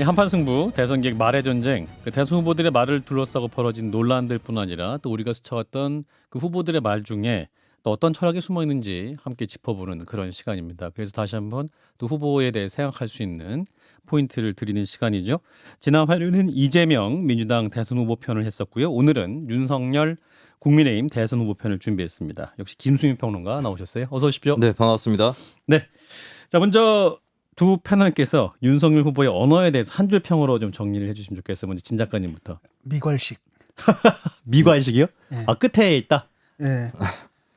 이 한판 승부, 대선 기획 말의 전쟁, 그 대선 후보들의 말을 둘러싸고 벌어진 논란들뿐 아니라 또 우리가 스쳐왔던 그 후보들의 말 중에 또 어떤 철학이 숨어 있는지 함께 짚어보는 그런 시간입니다. 그래서 다시 한번 또 후보에 대해 생각할 수 있는 포인트를 드리는 시간이죠. 지난 화요일은 이재명 민주당 대선 후보 편을 했었고요. 오늘은 윤석열 국민의힘 대선 후보 편을 준비했습니다. 역시 김수민 평론가 나오셨어요. 어서 오십시오. 네, 반갑습니다. 네. 자, 먼저 두 패널께서 윤석열 후보의 언어에 대해서 한 줄 평으로 좀 정리를 해주시면 좋겠어요. 먼저 진 작가님부터. 미괄식. 미괄식이요? 네. 아, 끝에 있다. 예.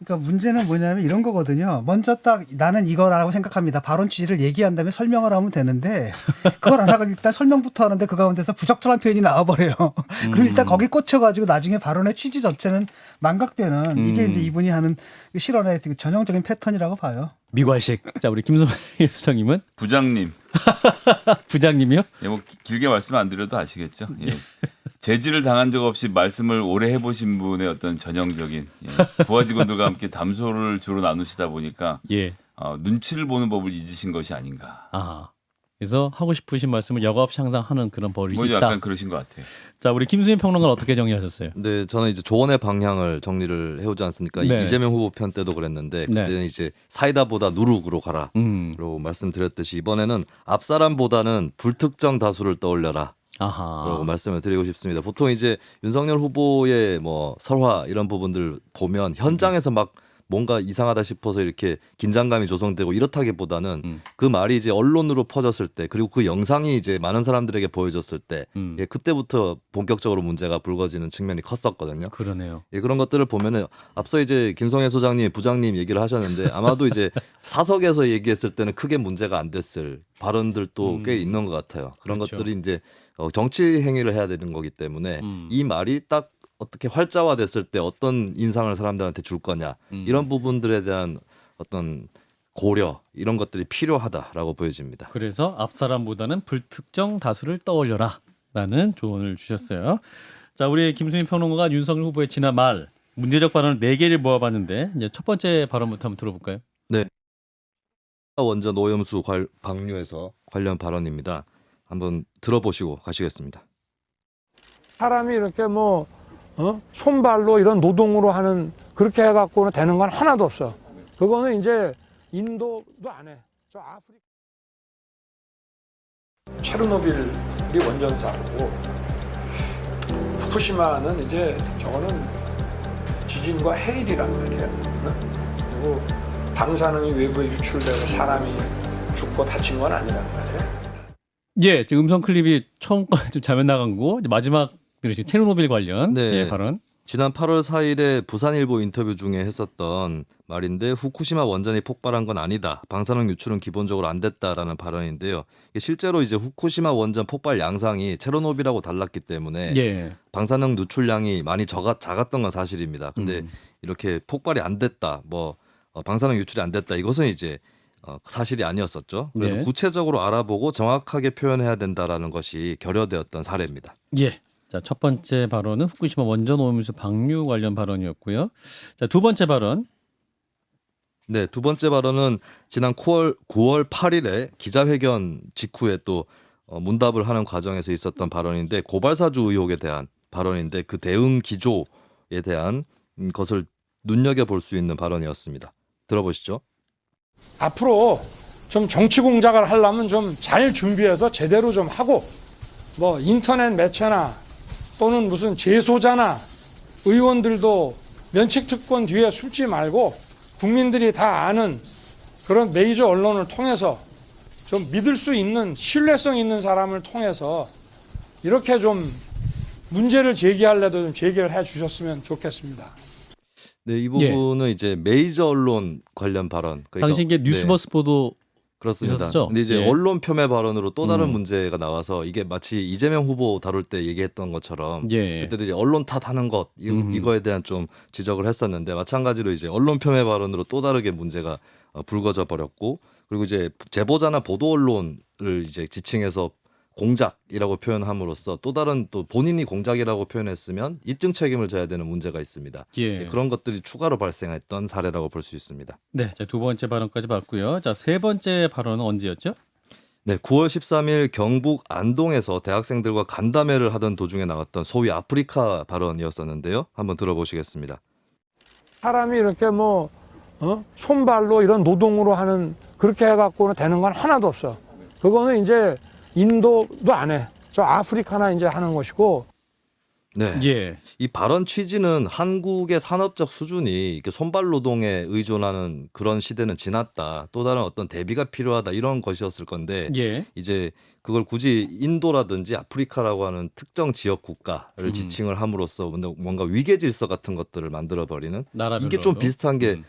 그러니까 문제는 뭐냐면 이런 거거든요. 먼저 딱 나는 이거라고 생각합니다. 발언 취지를 얘기한 다음에 설명을 하면 되는데 그걸 안 하고 일단 설명부터 하는데 그 가운데서 부적절한 표현이 나와버려요. 그럼 일단 거기 꽂혀가지고 나중에 발언의 취지 자체는 망각되는 이게 이제 이분이 하는 실언의 전형적인 패턴이라고 봐요. 미괄식. 자, 우리 김성일 수장님은 부장님, 부장님이요? 예, 뭐 길게 말씀 안 드려도 아시겠죠. 예. 제지를 당한 적 없이 말씀을 오래 해보신 분의 어떤 전형적인 부하 직원들과 함께 담소를 주로 나누시다 보니까 예. 눈치를 보는 법을 잊으신 것이 아닌가. 아. 그래서 하고 싶으신 말씀을 여과 없이 항상 하는 그런 버릇이 뭐 있다. 약간 그러신 것 같아요. 자, 우리 김수민 평론가는 어떻게 정리하셨어요? 네, 저는 이제 조언의 방향을 정리를 해오지 않습니까? 네. 이재명 후보 편 때도 그랬는데 네. 그때는 이제 사이다보다 누룩으로 가라. 라고 말씀드렸듯이 이번에는 앞사람보다는 불특정 다수를 떠올려라. 아하. 라고 말씀을 드리고 싶습니다. 보통 이제 윤석열 후보의 뭐 설화 이런 부분들 보면 현장에서 막 뭔가 이상하다 싶어서 이렇게 긴장감이 조성되고 이렇다기보다는 그 말이 이제 언론으로 퍼졌을 때 그리고 그 영상이 이제 많은 사람들에게 보여줬을 때 예, 그때부터 본격적으로 문제가 불거지는 측면이 컸었거든요. 그러네요. 예, 그런 것들을 보면은 앞서 이제 김성애 소장님, 부장님 얘기를 하셨는데 아마도 이제 사석에서 얘기했을 때는 크게 문제가 안 됐을 발언들도 꽤 있는 것 같아요. 그런 그렇죠. 것들이 이제 정치 행위를 해야 되는 거기 때문에 이 말이 딱 어떻게 활자화됐을 때 어떤 인상을 사람들한테 줄 거냐 이런 부분들에 대한 어떤 고려 이런 것들이 필요하다라고 보여집니다. 그래서 앞사람보다는 불특정 다수를 떠올려라라는 조언을 주셨어요. 자, 우리 김수민 평론가가 윤석열 후보의 지난 말 문제적 발언을 4개를 모아봤는데 이제 첫 번째 발언부터 한번 들어볼까요? 네. 원전 오염수 방류에서 관련 발언입니다. 한번 들어보시고 가시겠습니다. 사람이 이렇게 뭐 손발로 이런 노동으로 하는 그렇게 해갖고는 되는 건 하나도 없어. 그거는 이제 인도도 안 해. 저 아프리카. 체르노빌이 원전사고 후쿠시마는 이제 저거는 지진과 해일이란 말이에요. 그리고 방사능이 외부에 유출되고 사람이 죽고 다친 건 아니란 말이에요. 예, 지금 음성 클립이 처음 거 좀 잘못 나간 거 이제 마지막 들으신 체르노빌 관련 네. 예, 발언. 지난 8월 4일에 부산일보 인터뷰 중에 했었던 말인데 후쿠시마 원전이 폭발한 건 아니다. 방사능 유출은 기본적으로 안 됐다라는 발언인데요. 실제로 이제 후쿠시마 원전 폭발 양상이 체르노빌하고 달랐기 때문에 예. 방사능 누출량이 많이 작았던 건 사실입니다. 근데 이렇게 폭발이 안 됐다. 뭐 방사능 유출이 안 됐다. 이것은 이제 사실이 아니었었죠. 그래서 네. 구체적으로 알아보고 정확하게 표현해야 된다라는 것이 결여되었던 사례입니다. 예. 자, 첫 번째 발언은 후쿠시마 원전 오염수 방류 관련 발언이었고요. 자, 두 번째 발언. 네, 두 번째 발언은 지난 9월 8일에 기자회견 직후에 또 문답을 하는 과정에서 있었던 발언인데 고발사주 의혹에 대한 발언인데 그 대응 기조에 대한 것을 눈여겨볼 수 있는 발언이었습니다. 들어보시죠. 앞으로 좀 정치 공작을 하려면 좀 잘 준비해서 제대로 좀 하고 뭐 인터넷 매체나 또는 무슨 재소자나 의원들도 면책 특권 뒤에 숨지 말고 국민들이 다 아는 그런 메이저 언론을 통해서 좀 믿을 수 있는 신뢰성 있는 사람을 통해서 이렇게 좀 문제를 제기할래도 좀 제기를 해 주셨으면 좋겠습니다. 네, 이 부분은 이제 메이저 언론 관련 발언. 그러니까, 당시 이게 뉴스버스 보도 그렇습니다. 있었죠? 근데 이제 예. 언론 폄훼 발언으로 또 다른 문제가 나와서 이게 마치 이재명 후보 다룰 때 얘기했던 것처럼 예. 그때도 이제 언론 탓하는 것 이거에 대한 좀 지적을 했었는데 마찬가지로 이제 언론 폄훼 발언으로 또 다르게 문제가 불거져 버렸고 그리고 이제 제보자나 보도 언론을 이제 지칭해서 공작이라고 표현함으로써 또 다른 또 본인이 공작이라고 표현했으면 입증 책임을 져야 되는 문제가 있습니다. 예. 그런 것들이 추가로 발생했던 사례라고 볼 수 있습니다. 네, 자, 두 번째 발언까지 봤고요. 자, 세 번째 발언은 언제였죠? 네, 9월 13일 경북 안동에서 대학생들과 간담회를 하던 도중에 나왔던 소위 아프리카 발언이었었는데요. 한번 들어보시겠습니다. 사람이 이렇게 뭐 손발로 이런 노동으로 하는 그렇게 해갖고는 되는 건 하나도 없어. 그거는 이제 인도도 안 해. 저 아프리카나 이제 하는 것이고. 네. 예. 이 발언 취지는 한국의 산업적 수준이 이렇게 손발 노동에 의존하는 그런 시대는 지났다. 또 다른 어떤 대비가 필요하다. 이런 것이었을 건데 예. 이제 그걸 굳이 인도라든지 아프리카라고 하는 특정 지역 국가를 지칭을 함으로써 뭔가 위계 질서 같은 것들을 만들어 버리는 이게 좀 나라별로도. 비슷한 게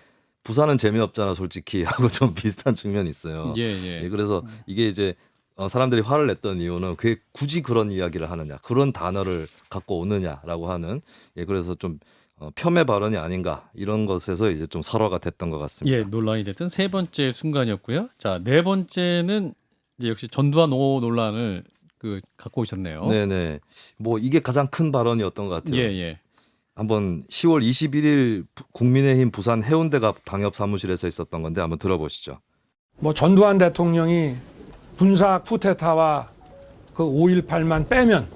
부산은 재미없잖아 솔직히 하고 좀 비슷한 측면이 있어요. 예, 예. 예, 그래서 이게 이제 사람들이 화를 냈던 이유는 그게 굳이 그런 이야기를 하느냐, 그런 단어를 갖고 오느냐라고 하는 그래서 좀 폄훼 발언이 아닌가 이런 것에서 이제 좀 설화가 됐던 것 같습니다. 예, 논란이 됐던 세 번째 순간이었고요. 자, 네 번째는 이제 역시 전두환 5 논란을 갖고 오셨네요. 네네. 뭐 이게 가장 큰 발언이었던 것 같아요. 예, 예. 한번 10월 21일 국민의힘 부산 해운대갑 당협 사무실에서 있었던 건데 한번 들어보시죠. 뭐 전두환 대통령이 군사 쿠데타와 그 5.18만 빼면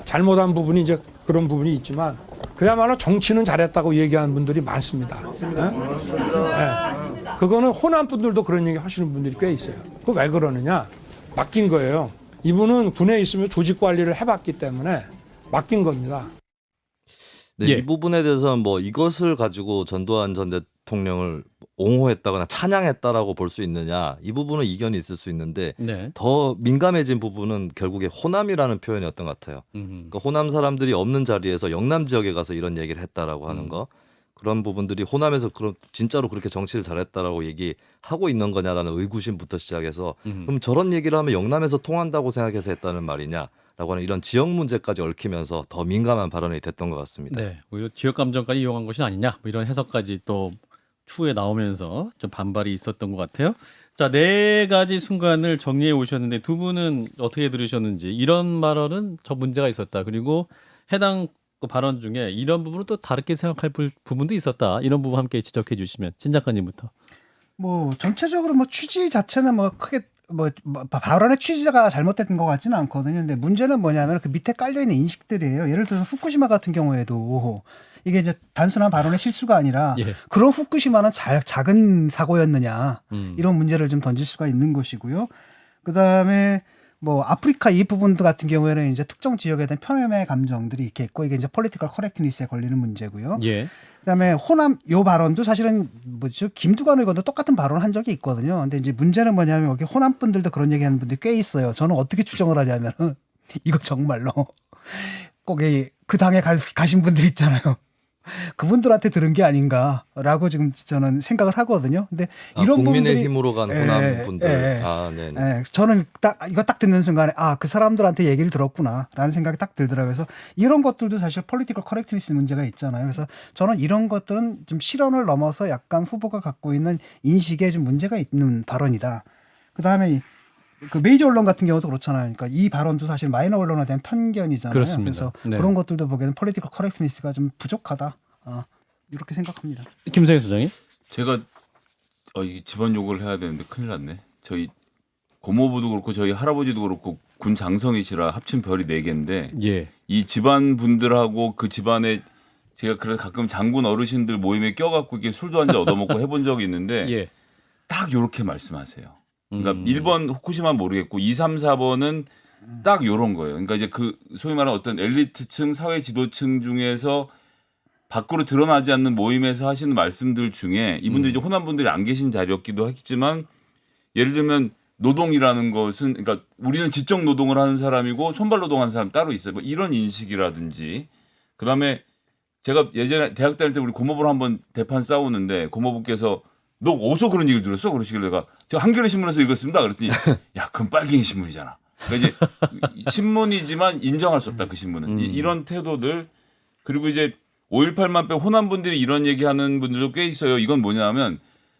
잘못한 부분이 이제 그런 부분이 있지만 그야말로 정치는 잘했다고 얘기하는 분들이 많습니다. 네. 그거는 호남 분들도 그런 얘기 하시는 분들이 꽤 있어요. 그 왜 그러느냐? 맡긴 거예요. 이분은 군에 있으면 조직 관리를 해봤기 때문에 맡긴 겁니다. 네, 예. 이 부분에 대해서는 뭐 이것을 가지고 전두환 전 대통령을 옹호했다거나 찬양했다라고 볼 수 있느냐 이 부분은 이견이 있을 수 있는데 네. 더 민감해진 부분은 결국에 호남이라는 표현이었던 것 같아요. 그러니까 호남 사람들이 없는 자리에서 영남 지역에 가서 이런 얘기를 했다라고 하는 거 그런 부분들이 호남에서 그런 진짜로 그렇게 정치를 잘했다라고 얘기하고 있는 거냐라는 의구심부터 시작해서 그럼 저런 얘기를 하면 영남에서 통한다고 생각해서 했다는 말이냐? 라고 하는 이런 지역 문제까지 얽히면서 더 민감한 발언이 됐던 것 같습니다. 네. 오히려 지역 감정까지 이용한 것이 아니냐. 뭐 이런 해석까지 또 추후에 나오면서 좀 반발이 있었던 것 같아요. 자, 네 가지 순간을 정리해 오셨는데 두 분은 어떻게 들으셨는지 이런 발언은 저 문제가 있었다. 그리고 해당 그 발언 중에 이런 부분은 또 다르게 생각할 부분도 있었다. 이런 부분 함께 지적해 주시면 신 작가님부터. 뭐 전체적으로 뭐 취지 자체는 뭐 크게 뭐 발언의 취지가 잘못된 것 같지는 않거든요. 근데 문제는 뭐냐면 그 밑에 깔려 있는 인식들이에요. 예를 들어서 후쿠시마 같은 경우에도 이게 이제 단순한 발언의 실수가 아니라 예. 그런 후쿠시마는 작은 사고였느냐 이런 문제를 좀 던질 수가 있는 것이고요. 그 다음에 뭐 아프리카 이 부분도 같은 경우에는 이제 특정 지역에 대한 편협의 감정들이 이렇게 있고 이게 이제 폴리티컬 커렉트니스에 걸리는 문제고요. 예. 그다음에 호남 요 발언도 사실은 뭐죠 김두관 의원도 똑같은 발언을 한 적이 있거든요. 근데 이제 문제는 뭐냐면 여기 호남 분들도 그런 얘기하는 분들이 꽤 있어요. 저는 어떻게 추정을 하냐면은 이거 정말로 꼭 그 당에 가신 분들 있잖아요. 그분들한테 들은 게 아닌가라고 지금 저는 생각을 하거든요. 근데 이런 국민의힘으로 간 부분들이- 호남 분들. 네. 저는 이거 딱 듣는 순간에 그 사람들한테 얘기를 들었구나라는 생각이 딱 들더라고요. 그래서 이런 것들도 사실 폴리티컬 커렉트니스 문제가 있잖아요. 그래서 저는 이런 것들은 좀 실언을 넘어서 약간 후보가 갖고 있는 인식에 좀 문제가 있는 발언이다. 그다음에 그 메이저 언론 같은 경우도 그렇잖아요. 그러니까 이 발언도 사실 마이너 언론에 대한 편견이잖아요. 그렇습니다. 그래서 네. 그런 것들도 보기에는 폴리티컬 커렉트니스가 좀 부족하다. 이렇게 생각합니다. 김성현 소장님. 제가 이 집안 욕을 해야 되는데 큰일 났네. 저희 고모부도 그렇고 저희 할아버지도 그렇고 군 장성이시라 합친 별이 4개인데 예. 이 집안 분들하고 그 집안에 제가 그래서 가끔 장군 어르신들 모임에 껴갖고 이렇게 술도 한잔 얻어먹고 해본 적이 있는데 예. 딱 요렇게 말씀하세요. 그러니까 1번 후쿠시마 모르겠고 2, 3, 4번은 딱 요런 거예요. 그러니까 이제 그 소위 말하는 어떤 엘리트층, 사회 지도층 중에서 밖으로 드러나지 않는 모임에서 하시는 말씀들 중에 이분들이 이제 호남분들이 안 계신 자리였기도 했지만 예를 들면 노동이라는 것은 그러니까 우리는 지적 노동을 하는 사람이고 손발 노동하는 사람 따로 있어요. 뭐 이런 인식이라든지 그다음에 제가 예전에 대학 다닐 때 우리 고모부랑 한번 대판 싸우는데 고모부께서 너 어디서 그런 얘기를 들었어? 그러시길래 제가 한겨레 신문에서 읽었습니다. 그랬더니 야 그건 빨갱이 신문이잖아. 그러니까 이제 신문이지만 인정할 수 없다 그 신문은 이런 태도들 그리고 이제 5.18만 빼 호남분들이 이런 얘기하는 분들도 꽤 있어요. 이건 뭐냐면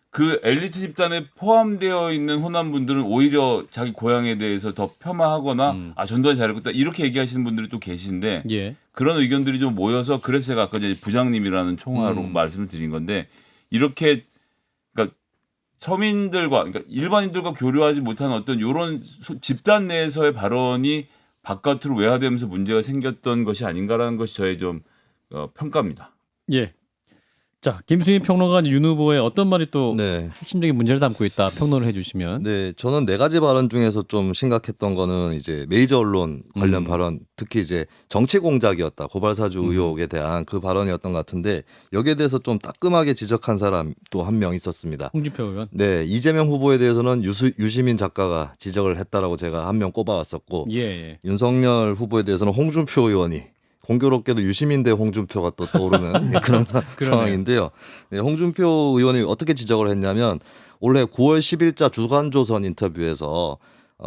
그 엘리트 집단에 포함되어 있는 호남분들은 오히려 자기 고향에 대해서 더 폄하하거나 전두환이 잘했다 이렇게 얘기하시는 분들이 또 계신데 예. 그런 의견들이 좀 모여서 그래서 제가 아까 이제 부장님이라는 총화로 말씀을 드린 건데 이렇게 그러니까 서민들과 그러니까 일반인들과 교류하지 못하는 어떤 이런 집단 내에서의 발언이 바깥으로 외화되면서 문제가 생겼던 것이 아닌가라는 것이 저의 좀 평가입니다. 예. 자, 김수희 평론가 윤 후보의 어떤 말이 또 네. 핵심적인 문제를 담고 있다 평론을 해주시면. 네, 저는 네 가지 발언 중에서 좀 심각했던 거는 이제 메이저 언론 관련 발언, 특히 이제 정치 공작이었다, 고발사주 의혹에 대한 그 발언이었던 것 같은데 여기에 대해서 좀 따끔하게 지적한 사람 또 한 명 있었습니다. 홍준표 의원. 네, 이재명 후보에 대해서는 유시민 작가가 지적을 했다라고 제가 한 명 꼽아왔었고, 예, 예. 윤석열 후보에 대해서는 홍준표 의원이 공교롭게도 유시민 대 홍준표가 또 떠오르는 그런 상황인데요. 네, 홍준표 의원이 어떻게 지적을 했냐면 올해 9월 10일자 주간조선 인터뷰에서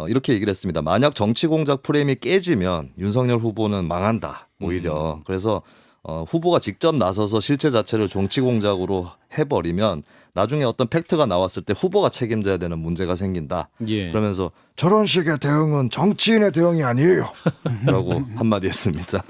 이렇게 얘기를 했습니다. 만약 정치 공작 프레임이 깨지면 윤석열 후보는 망한다. 오히려. 그래서 후보가 직접 나서서 실체 자체를 정치 공작으로 해버리면 나중에 어떤 팩트가 나왔을 때 후보가 책임져야 되는 문제가 생긴다. 예. 그러면서 저런 식의 대응은 정치인의 대응이 아니에요. 라고 한마디 했습니다.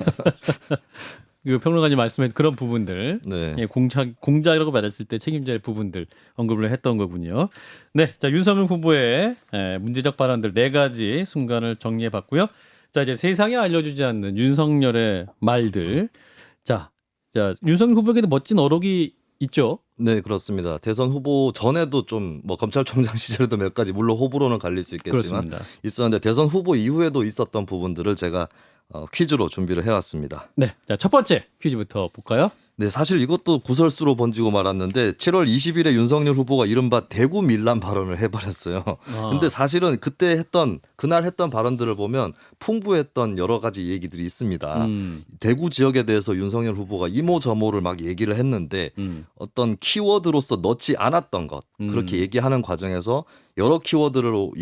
그 평론가님 말씀한 그런 부분들, 네. 예, 공작이라고 말했을 때 책임져야 할 부분들 언급을 했던 거군요. 네, 자 윤석열 후보의 문제적 발언들 네 가지 순간을 정리해봤고요. 자 이제 세상에 알려주지 않는 윤석열의 말들. 자 윤석열 후보에게도 멋진 어록이 있죠. 네, 그렇습니다. 대선 후보 전에도 좀 뭐 검찰총장 시절에도 몇 가지 물론 호불호는 갈릴 수 있겠지만 그렇습니다. 있었는데 대선 후보 이후에도 있었던 부분들을 제가 퀴즈로 준비를 해왔습니다. 네, 자 첫 번째 퀴즈부터 볼까요? 네, 사실 이것도 구설수로 번지고 말았는데 7월 20일에 윤석열 후보가 이른바 대구 밀란 발언을 해버렸어요. 근데 사실은 그날 했던 발언들을 보면 풍부했던 여러 가지 얘기들이 있습니다. 대구 지역에 대해서 윤석열 후보가 이모저모를 막 얘기를 했는데 어떤 키워드로서 넣지 않았던 것 그렇게 얘기하는 과정에서 여러 키워드로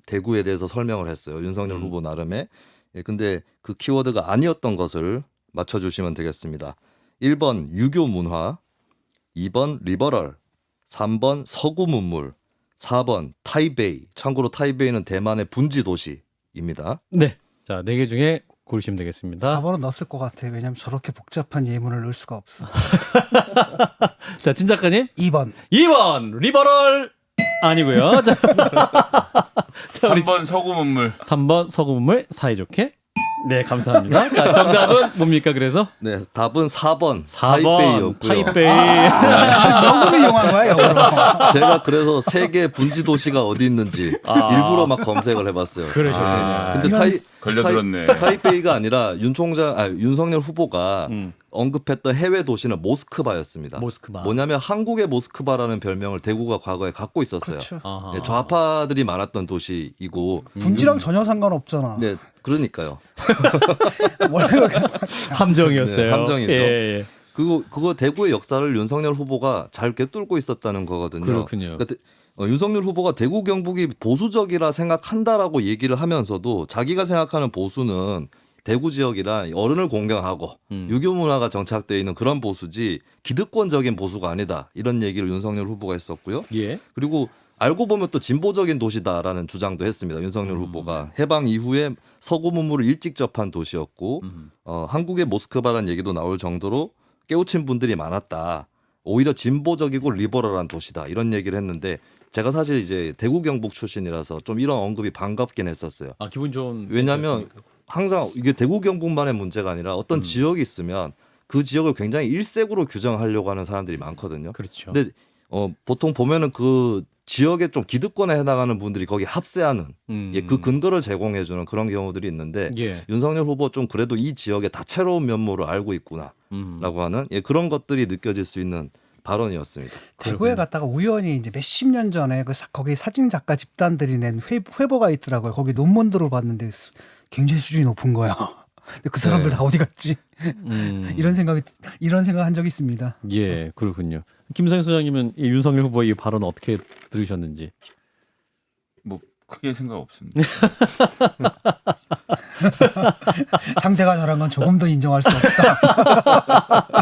대구에 대해서 설명을 했어요. 윤석열 후보 나름에. 예, 근데 그 키워드가 아니었던 것을 맞춰주시면 되겠습니다. 1번 유교 문화, 2번 리버럴, 3번 서구 문물, 4번 타이베이. 참고로 타이베이는 대만의 분지 도시입니다. 네, 자 네 개 중에 고르시면 되겠습니다. 4번은 넣었을 것 같아. 왜냐면 저렇게 복잡한 예문을 넣을 수가 없어. 자, 진 작가님 2번. 2번 리버럴 아니고요. 자, 3번 서구 문물. 3번 서구문물 사이좋게. 네, 감사합니다. 자, 정답은 뭡니까? 그래서 네, 답은 4번 4번 타이베이였고요. 타이베이. 역으로 이용한 거야, 역으로. 제가 그래서 세계 분지 도시가 어디 있는지 일부러 막 검색을 해봤어요. 그러셨군요. 근데 걸려들었네. 타이베이가 아니라 윤석열 후보가 언급했던 해외 도시는 모스크바였습니다. 모스크바. 뭐냐면 한국의 모스크바라는 별명을 대구가 과거에 갖고 있었어요. 그렇죠. 아하. 네, 좌파들이 많았던 도시이고. 분지랑 전혀 상관없잖아. 네, 그러니까요. 원래 함정이었어요. 네, 함정이죠. 예. 그거 대구의 역사를 윤석열 후보가 잘 꿰뚫고 있었다는 거거든요. 그렇군요. 그러니까 윤석열 후보가 대구 경북이 보수적이라 생각한다라고 얘기를 하면서도 자기가 생각하는 보수는 대구 지역이라 어른을 공경하고 유교 문화가 정착되어 있는 그런 보수지 기득권적인 보수가 아니다. 이런 얘기를 윤석열 후보가 했었고요. 예. 그리고 알고 보면 또 진보적인 도시다라는 주장도 했습니다. 윤석열 후보가 해방 이후에 서구 문물을 일찍 접한 도시였고 한국의 모스크바라는 얘기도 나올 정도로 깨우친 분들이 많았다. 오히려 진보적이고 리버럴한 도시다. 이런 얘기를 했는데 제가 사실 이제 대구 경북 출신이라서 좀 이런 언급이 반갑긴 했었어요. 아, 기분 좋은. 왜냐하면 항상 이게 대구 경북만의 문제가 아니라 어떤 지역이 있으면 그 지역을 굉장히 일색으로 규정하려고 하는 사람들이 많거든요. 그렇죠. 근데 보통 보면은 그 지역에 좀 기득권에 해당하는 분들이 거기 합세하는 그 근거를 제공해주는 그런 경우들이 있는데 예. 윤석열 후보 좀 그래도 이 지역의 다채로운 면모를 알고 있구나라고 하는 그런 것들이 느껴질 수 있는 발언이었습니다. 대구에 갔다가 우연히 이제 몇십 년 전에 거기 사진 작가 집단들이 낸 회보가 있더라고요. 거기 논문들을 봤는데 굉장히 수준이 높은 거야. 근데 그 사람들 다 어디 갔지? 이런 생각 한 적이 있습니다. 예, 그렇군요. 김상현 소장님은 이 윤석열 후보의 이 발언 어떻게 들으셨는지? 뭐 크게 생각 없습니다. 상대가 잘한 건 조금 더 인정할 수 없다.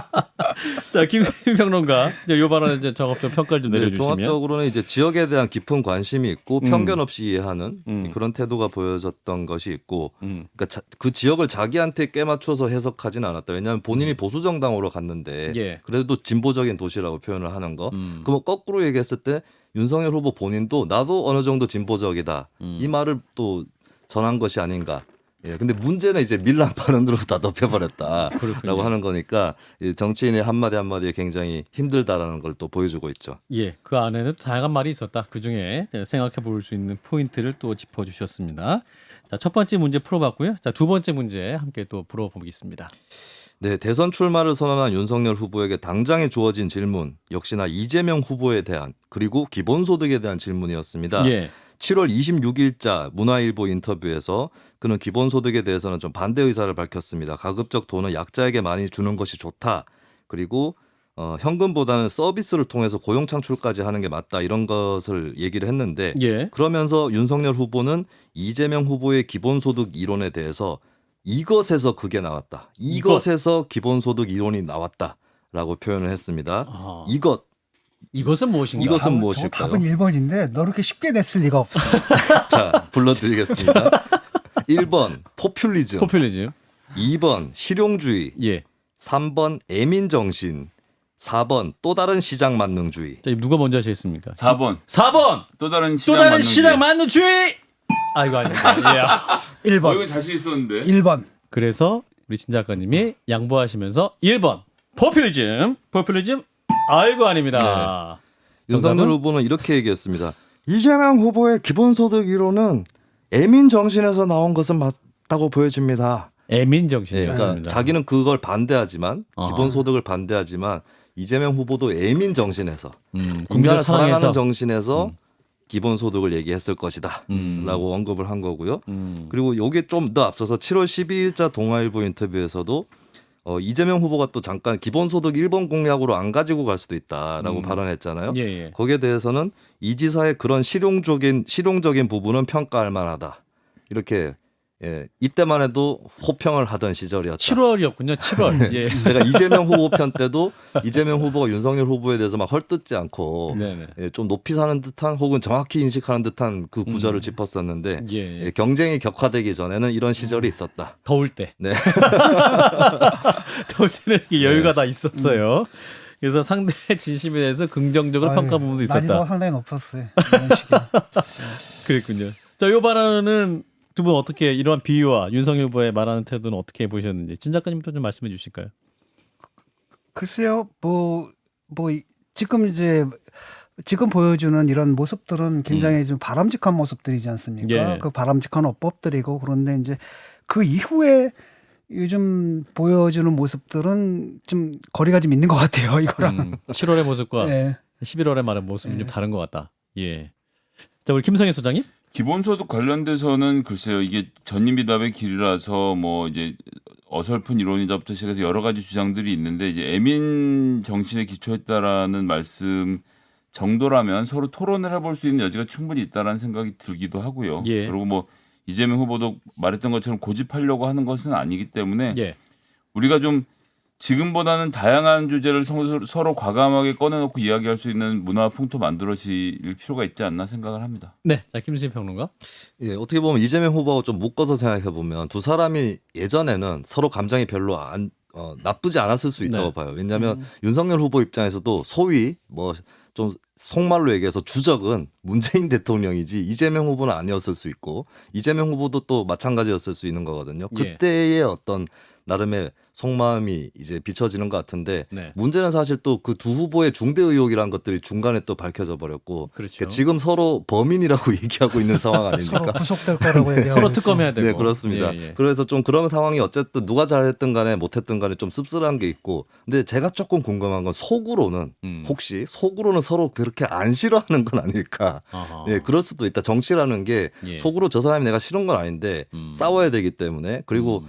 자, 김상현 평론가, 이 발언에 이제 적합적 평가를 좀 내려주시면. 종합적으로는 이제 지역에 대한 깊은 관심이 있고 편견 없이 이해하는 그런 태도가 보여졌던 것이 있고, 그러니까 그 지역을 자기한테 꿰맞춰서 해석하지는 않았다. 왜냐하면 본인이 보수 정당으로 갔는데 예. 그래도 진보적인 도시라고 표현을 하는 거. 그럼 거꾸로 얘기했을 때 윤석열 후보 본인도 나도 어느 정도 진보적이다 이 말을 또 전한 것이 아닌가. 예, 근데 문제는 이제 밀란 발언으로 다 덮여버렸다라고 그렇군요. 하는 거니까 이 정치인의 한마디 한마디에 굉장히 힘들다라는 걸 또 보여주고 있죠. 예, 그 안에는 또 다양한 말이 있었다. 그 중에 생각해 볼 수 있는 포인트를 또 짚어주셨습니다. 자, 첫 번째 문제 풀어봤고요. 자, 두 번째 문제 함께 또 풀어보겠습니다. 네, 대선 출마를 선언한 윤석열 후보에게 당장에 주어진 질문 역시나 이재명 후보에 대한 그리고 기본소득에 대한 질문이었습니다. 예, 7월 26일자 문화일보 인터뷰에서 그는 기본소득에 대해서는 좀 반대 의사를 밝혔습니다. 가급적 돈은 약자에게 많이 주는 것이 좋다. 그리고 현금보다는 서비스를 통해서 고용 창출까지 하는 게 맞다. 이런 것을 얘기를 했는데 예. 그러면서 윤석열 후보는 이재명 후보의 기본소득 이론에 대해서 이것에서 그게 나왔다. 이것에서 기본소득 이론이 나왔다라고 표현을 했습니다. 아, 이것은 무엇인가? 이것은 저 무엇일까요? 답은 1번인데 너 그렇게 쉽게 냈을 리가 없어. 자, 불러드리겠습니다. 1번 포퓰리즘, 포퓰리즘. 2번 실용주의, 예. 3번 애민정신, 4번 또 다른 시장 만능주의. 자, 누가 먼저 하시겠습니까? 4번 4번. 또 다른 또 시장 다른 만능주의. 시장 만능주의. 아, 이거 아닙니다. 예. 1번. 이거 자신 있었는데. 1번. 그래서 우리 진 작가님이 양보하시면서 1번 포퓰리즘. 아이고 아닙니다. 윤석열 정답은? 후보는 이렇게 얘기했습니다. 이재명 후보의 기본소득 이론은 애민정신에서 나온 것은 맞다고 보여집니다. 애민 예, 정신이었습니다. 그러니까 자기는 그걸 반대하지만 어허. 기본소득을 반대하지만 이재명 후보도 애민정신에서 국민을 인간을 사랑하는 사랑해서 정신에서 기본소득을 얘기했을 것이다 음. 라고 언급을 한 거고요. 그리고 요게 좀 더 앞서서 7월 12일자 동아일보 인터뷰에서도 이재명 후보가 또 잠깐 기본소득 1번 공약으로 안 가지고 갈 수도 있다라고 발언했잖아요. 예, 예. 거기에 대해서는 이 지사의 그런 실용적인 부분은 평가할 만하다. 이렇게 이때만 해도 호평을 하던 시절이었다. 7월이었군요. 7월. 예. 제가 이재명 후보 편 때도 이재명 후보가 윤석열 후보에 대해서 막 헐뜯지 않고 네네. 좀 높이 사는 듯한 혹은 정확히 인식하는 듯한 그 구절을 짚었었는데 예. 경쟁이 격화되기 전에는 이런 시절이 있었다. 더울 때. 네. 더울 때는 이게 여유가 다 있었어요. 그래서 상대의 진심에 대해서 긍정적으로 평가 부분도 난이도가 있었다. 상당히 높았어요. 이런 식으로. 그랬군요. 자, 요 발언은 두 분 어떻게 이러한 비유와 윤석열 후보의 말하는 태도는 어떻게 보셨는지 진 작가님도 좀 말씀해 주실까요? 글쎄요, 지금 보여주는 이런 모습들은 굉장히 좀 바람직한 모습들이지 않습니까? 예. 그 바람직한 어법들이고 그런데 이제 그 이후에 요즘 보여주는 모습들은 좀 거리가 좀 있는 것 같아요. 이거랑. 7월의 모습과 예. 11월의 말의 모습이 좀 다른 것 같다. 예. 자, 우리 김성애 소장님. 기본소득 관련돼서는 글쎄요, 이게 전임비답의 길이라서 뭐 이제 어설픈 이론이다부터 시작해서 여러 가지 주장들이 있는데 이제 애민 정신에 기초했다라는 말씀 정도라면 서로 토론을 해볼 수 있는 여지가 충분히 있다라는 생각이 들기도 하고요. 예. 그리고 뭐 이재명 후보도 말했던 것처럼 고집하려고 하는 것은 아니기 때문에 예. 우리가 좀 지금보다는 다양한 주제를 서로 과감하게 꺼내놓고 이야기할 수 있는 문화 풍토 만들어질 필요가 있지 않나 생각을 합니다. 네. 자, 김수진 평론가. 예, 어떻게 보면 이재명 후보하고 좀 묶어서 생각해 보면 두 사람이 예전에는 서로 감정이 별로 나쁘지 않았을 수 있다고 네. 봐요. 왜냐하면 윤석열 후보 입장에서도 소위 뭐 좀 속말로 얘기해서 주적은 문재인 대통령이지 이재명 후보는 아니었을 수 있고 이재명 후보도 또 마찬가지였을 수 있는 거거든요. 예. 그때의 어떤 나름의 속마음이 이제 비춰지는 것 같은데 네. 문제는 사실 또 그 두 후보의 중대 의혹이라는 것들이 중간에 또 밝혀져 버렸고 그렇죠. 지금 서로 범인이라고 얘기하고 있는 상황 아닙니까? 서로 구속될 거라고 얘기하고 서로 특검해야 되고. 네, 그렇습니다. 예, 예. 그래서 좀 그런 상황이 어쨌든 누가 잘했든 간에 못했든 간에 좀 씁쓸한 게 있고 근데 제가 조금 궁금한 건 속으로는 혹시 속으로는 서로 그렇게 안 싫어하는 건 아닐까? 아하. 네, 그럴 수도 있다. 정치라는 게 예. 속으로 저 사람이 내가 싫은 건 아닌데 싸워야 되기 때문에 그리고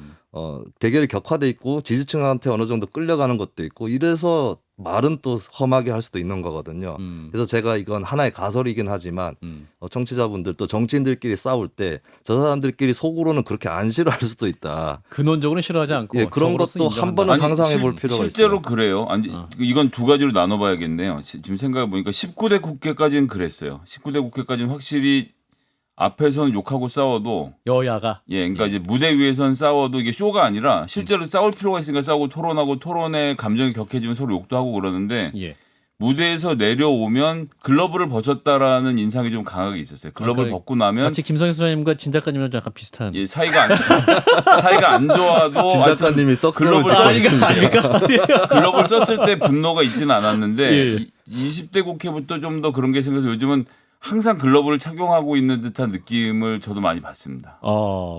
대결이 격화돼 있고 지지층한테 어느 정도 끌려가는 것도 있고 이래서 말은 또 험하게 할 수도 있는 거거든요. 그래서 제가 이건 하나의 가설이긴 하지만 청취자분들 또 정치인들끼리 싸울 때 저 사람들끼리 속으로는 그렇게 안 싫어할 수도 있다. 근원적으로는 싫어하지 않고 예, 그런 적으로서 것도 한 인정한다. 번은 상상해 볼 필요가 실제로 있어요. 그래요. 아니, 이건 두 가지로 나눠봐야겠네요. 지금 생각해 보니까 19대 국회까지는 그랬어요. 19대 국회까지는 확실히 앞에서는 욕하고 싸워도 여야가 그러니까 이제 무대 위에선 싸워도 이게 쇼가 아니라 실제로 싸울 필요가 있으니까 싸우고 토론하고 토론에 감정이 격해지면 서로 욕도 하고 그러는데 예. 무대에서 내려오면 글러브를 벗었다라는 인상이 좀 강하게 있었어요. 글러브를 그러니까 벗고 나면 마치 김성현 소장님과 진 작가님이랑 약간 비슷한. 예, 사이가 안 좋아도 진 작가님이 썩 글러브를 있습니다. 글러브를 썼을 때 분노가 있지는 않았는데 예. 20대 국회부터 좀 더 그런 게 생겨서 요즘은 항상 글러브를 착용하고 있는 듯한 느낌을 저도 많이 받습니다.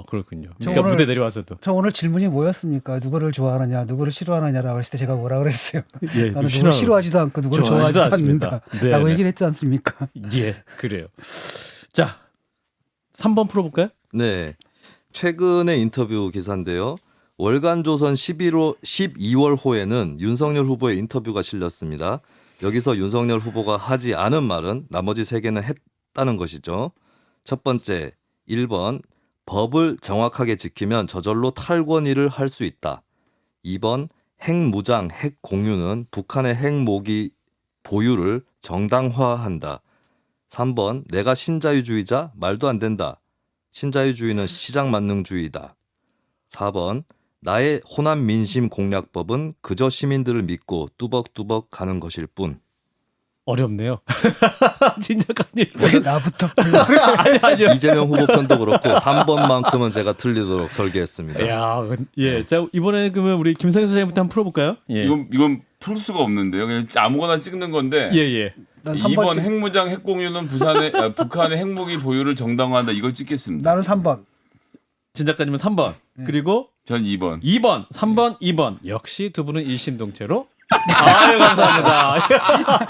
그렇군요. 저 그러니까 오늘- 무대 내려와서도. 저 오늘 질문이 뭐였습니까? 누구를 좋아하느냐, 누구를 싫어하느냐라고 했을 때 제가 뭐라 그랬어요? 예, 나는 누구를 싫어하지도 않고 누구를 좋아하지도 좋아하지도 않습니다. 않는다. 네, 라고 네. 얘기를 했지 않습니까? 예, 그래요. 자, 3번 풀어볼까요? 네. 최근의 인터뷰 기사인데요. 월간조선 12월 호에는 윤석열 후보의 인터뷰가 실렸습니다. 여기서 윤석열 후보가 하지 않은 말은 나머지 3개는 했다는 것이죠. 첫 번째, 1번 법을 정확하게 지키면 저절로 탈권위를 할 수 있다. 2번 핵무장, 핵공유는 북한의 핵무기 보유를 정당화한다. 3번 내가 신자유주의자? 말도 안 된다. 신자유주의는 시장만능주의다. 4번 나의 호남 민심 공략법은 그저 시민들을 믿고 뚜벅뚜벅 가는 것일 뿐. 어렵네요. 진 작가님. 왜 나부터 아니요. 이재명 후보 편도 그렇고 3번만큼은 제가 틀리도록 설계했습니다. 야, 예. 자, 이번에는 그러면 우리 김성현 소장님부터 한번 풀어볼까요? 예. 이건 풀 수가 없는데요. 그냥 아무거나 찍는 건데. 예, 예. 난 2번 3번 핵무장 핵공유는 북한의 핵무기 보유를 정당화한다. 이걸 찍겠습니다. 나는 3번. 진 작가님은 3번. 그리고 전 2번. 2번, 3번, 2번. 역시 두 분은 일심동체로. 아유, 감사합니다.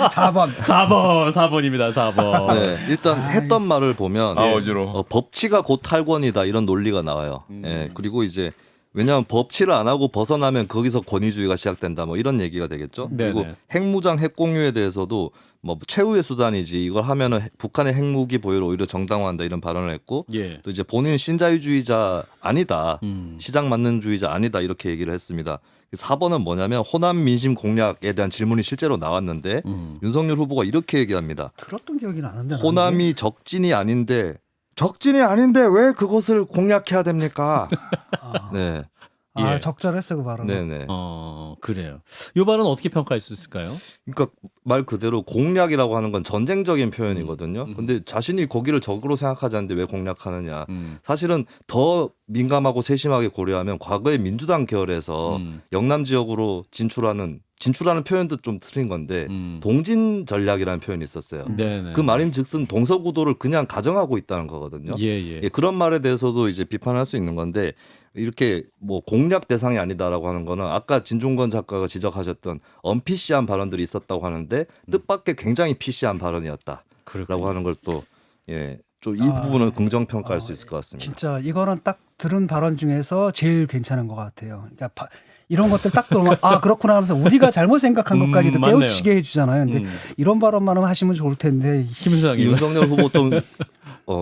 4번. 4번입니다. 4번. 네, 일단 했던 말을 보면 어지러워. 법치가 곧 탈권이다 이런 논리가 나와요. 예, 그리고 이제 왜냐하면 법치를 안 하고 벗어나면 거기서 권위주의가 시작된다 뭐 이런 얘기가 되겠죠. 네네. 그리고 핵무장 핵공유에 대해서도 뭐 최후의 수단이지 이걸 하면은 북한의 핵무기 보유를 오히려 정당화한다 이런 발언을 했고 예. 또 이제 본인 신자유주의자 아니다. 음. 시장만능주의자 아니다 이렇게 얘기를 했습니다. 4번은 뭐냐면 호남 민심 공략에 대한 질문이 실제로 나왔는데 윤석열 후보가 이렇게 얘기합니다. 들었던 기억이 나는데. 나는. 호남이 적진이 아닌데 왜 그것을 공략해야 됩니까? 네, 아, 예. 적절했어 그 발언. 네네. 그래요. 이 발언은 어떻게 평가할 수 있을까요? 그러니까 말 그대로 공략이라고 하는 건 전쟁적인 표현이거든요. 근데 자신이 거기를 적으로 생각하지 않는데 왜 공략하느냐? 사실은 더 민감하고 세심하게 고려하면 과거에 민주당 계열에서 영남 지역으로 진출하는 표현도 좀 틀린 건데 동진 전략이라는 표현이 있었어요. 네네. 그 말인즉슨 동서구도를 그냥 가정하고 있다는 거거든요. 예. 예, 그런 말에 대해서도 이제 비판할 수 있는 건데 이렇게 뭐 공략 대상이 아니다라고 하는 거는 아까 진중권 작가가 지적하셨던 언피시한 발언들이 있었다고 하는데 뜻밖의 굉장히 피시한 발언이었다라고 그렇군요. 하는 걸 또 예, 좀 이 부분은 긍정 평가할 수 있을 것 같습니다. 진짜 이거는 딱 들은 발언 중에서 제일 괜찮은 것 같아요. 그러니까 이런 것들 딱 들으면 아 그렇구나 하면서 우리가 잘못 생각한 것까지도 맞네요. 깨우치게 해주잖아요. 근데 이런 발언만 하시면 좋을 텐데 김 소장님. 윤석열 후보 좀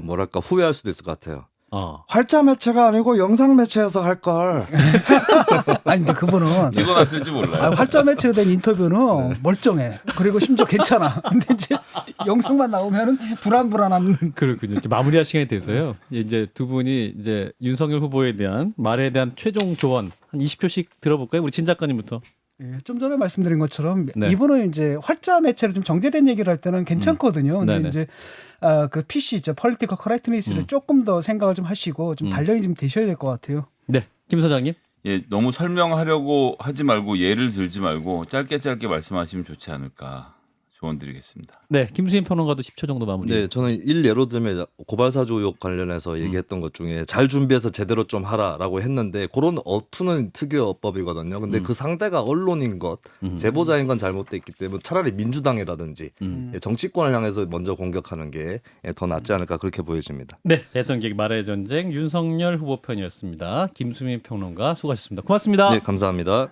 뭐랄까 후회할 수도 있을 것 같아요. 활자 매체가 아니고 영상 매체에서 할 걸. 아니 근데 그분은 찍어놨을지 몰라요. 활자 매체로 된 인터뷰는 멀쩡해. 그리고 심지어 괜찮아. 근데 이제 영상만 나오면은 불안한. 그렇군요. 이렇게 마무리할 시간이 돼서요. 이제 두 분이 이제 윤석열 후보에 대한 말에 대한 최종 조언 한 20초씩 들어볼까요? 우리 진 작가님부터. 예, 좀 전에 말씀드린 것처럼 네. 이분은 이제 활자 매체로 좀 정제된 얘기를 할 때는 괜찮거든요. 근데 네네. 이제 그 PC 있죠. 폴리티컬 커렉트니스를 조금 더 생각을 좀 하시고 좀 단련이 좀 되셔야 될 것 같아요. 네, 김 소장님. 예, 너무 설명하려고 하지 말고 예를 들지 말고 짧게 말씀하시면 좋지 않을까 조언 드리겠습니다. 네, 김수인 평론가도 10초 정도 마무리. 네, 저는 일례로 들면 고발사주 의혹 관련해서 얘기했던 것 중에 잘 준비해서 제대로 좀 하라라고 했는데 그런 어투는 특유의 어법이거든요. 근데 그 상대가 언론인 것, 제보자인 건 잘못돼 있기 때문에 차라리 민주당이라든지 예, 정치권을 향해서 먼저 공격하는 게 더 낫지 않을까 그렇게 보여집니다. 네, 대선객 말의 전쟁 윤석열 후보 편이었습니다. 김수민 평론가 수고하셨습니다. 고맙습니다. 네, 감사합니다.